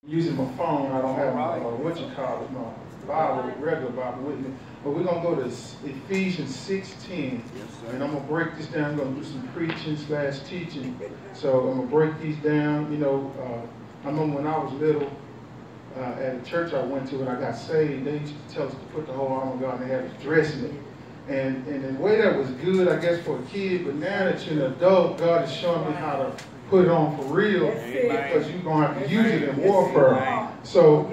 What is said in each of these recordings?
Using my phone, I don't have my, my Bible, regular Bible with me. But we're going to go to Ephesians 6:10. And I'm going to break this down. I'm going to do some preaching / teaching. So I'm going to break these down. You know, I remember when I was little, at a church I went to when I got saved, they used to tell us to put the whole armor of God, and they had us dressing it. And in a way that was good, I guess, for a kid. But now that you're an adult, God is showing me how to put it on for real, because you're going to have to use it in warfare. So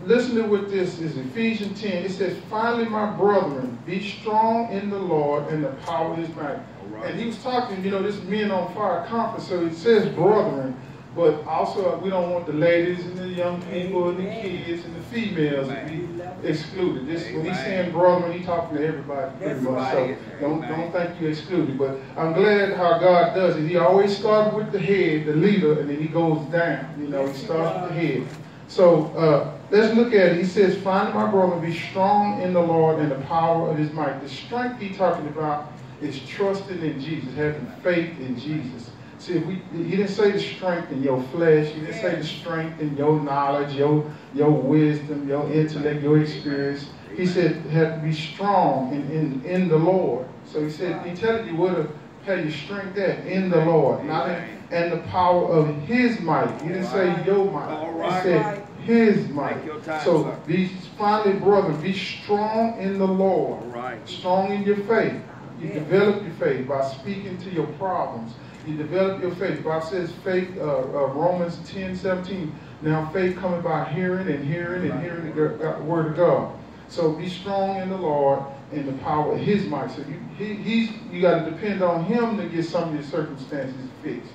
listen to what this is, Ephesians 10. It says, finally, my brethren, be strong in the Lord and the power of his might. And he was talking, you know, this Men on Fire conference, so it says brethren, but also we don't want the ladies and the young people and the kids and the females to be excluded. This, when he's saying brethren, he's talking to everybody pretty much, so don't think you're excluded. But I'm glad how God does it. He always starts with the head, the leader, and then he goes down. You know, he starts with the head. So let's look at it. He says, finally, my brother, be strong in the Lord and the power of his might. The strength he's talking about is trusting in Jesus, having faith in Jesus. See, he didn't say the strength in your flesh. He didn't say the strength in your knowledge, your wisdom, your intellect, your experience. He said you have to be strong in the Lord. So he said, he telling you where to have your strength at, in the Lord, not in, and the power of his might. He didn't say your might. He said his might. So be finally, brother, be strong in the Lord. Strong in your faith. You develop your faith by speaking to your problems. You develop your faith. God says faith, Romans 10:17. Now faith coming by hearing and hearing and hearing the word of God. So be strong in the Lord and the power of his might. So you got to depend on him to get some of your circumstances fixed.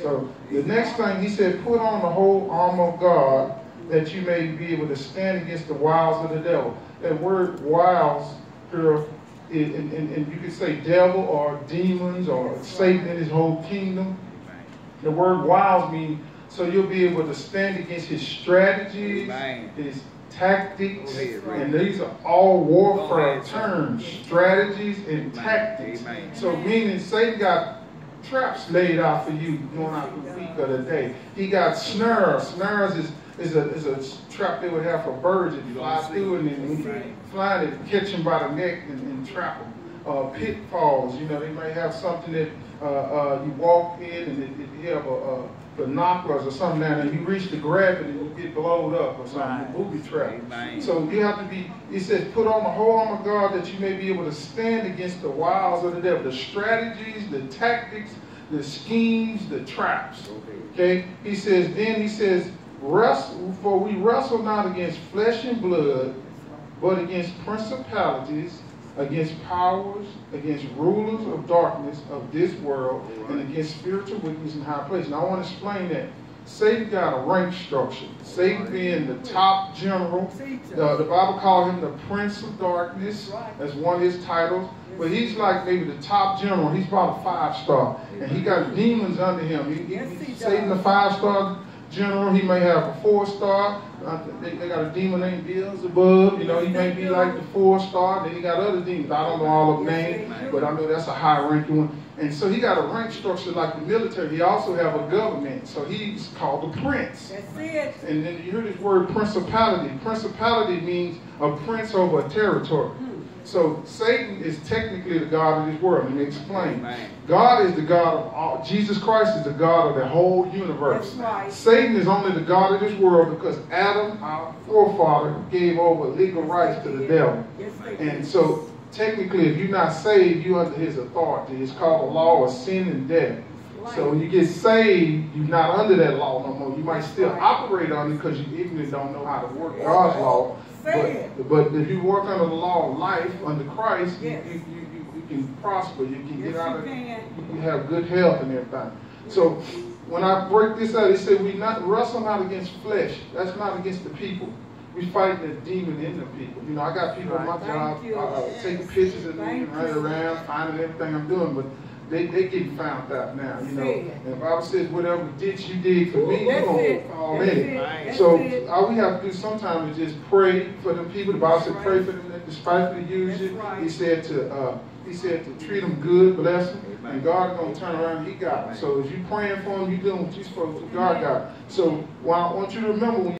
So the next thing he said, put on the whole armor of God that you may be able to stand against the wiles of the devil. That word wiles here, and you could say devil or demons or Satan and his whole kingdom. The word wiles means so you'll be able to stand against his strategies, his tactics, and these are all warfare terms, strategies and tactics. So meaning Satan got traps laid out for you going out the week or the day. He got snares. Snares is a trap they would have for birds that fly through, and then when you fly, they catch them by the neck and trap them. Pitfalls, you know, they may have something that you walk in, and if you have binoculars or something down there, you reach to grab it and you get blown up or something, a booby trap. So you have to be, he says, put on the whole armor of God that you may be able to stand against the wiles of the devil, the strategies, the tactics, the schemes, the traps. Okay? He says, for we wrestle not against flesh and blood, but against principalities, against powers, against rulers of darkness of this world, and against spiritual wickedness in high places. Now I want to explain that. Satan got a rank structure. Satan being the top general. The Bible calls him the Prince of Darkness. That's one of his titles. But he's like maybe the top general. He's about a 5-star. And he got demons under him. Satan, the 5-star general, he may have a 4-star. They got a demon named Beelzebub. You know, he may be like the 4-star. Then he got other demons. I don't know all of them names, but I know that's a high-ranking one. And so he got a rank structure like the military. He also have a government. So he's called the prince. That's it. And then you hear this word principality. Principality means a prince over a territory. So Satan is technically the God of this world. Let me explain. God is the God of all. Jesus Christ is the God of the whole universe. That's right. Satan is only the God of this world because Adam, our forefather, gave over legal rights to the devil. And so technically, if you're not saved, you're under his authority. It's called the law of sin and death. So when you get saved, you're not under that law no more. You might still operate on it because you even don't know how to work God's law. But if you work under the law of life, under Christ, you can prosper. You can get out of it. You can have good health and everything. So when I break this out, it said we not wrestle not against flesh. That's not against the people. We fight the demon in the people. You know, I got people on my job taking pictures of me and running around, finding everything I'm doing, but they getting found out now, you know. And the Bible says, whatever ditch you dig for me, you're going to fall in. So all we have to do sometimes is just pray for the people. The Bible said, pray for them that despitefully use you. He said to He said to treat them good, bless them, and God's going to turn around. He got them. So if you're praying for them, you're doing what you're supposed to. God got them. So I want you to remember when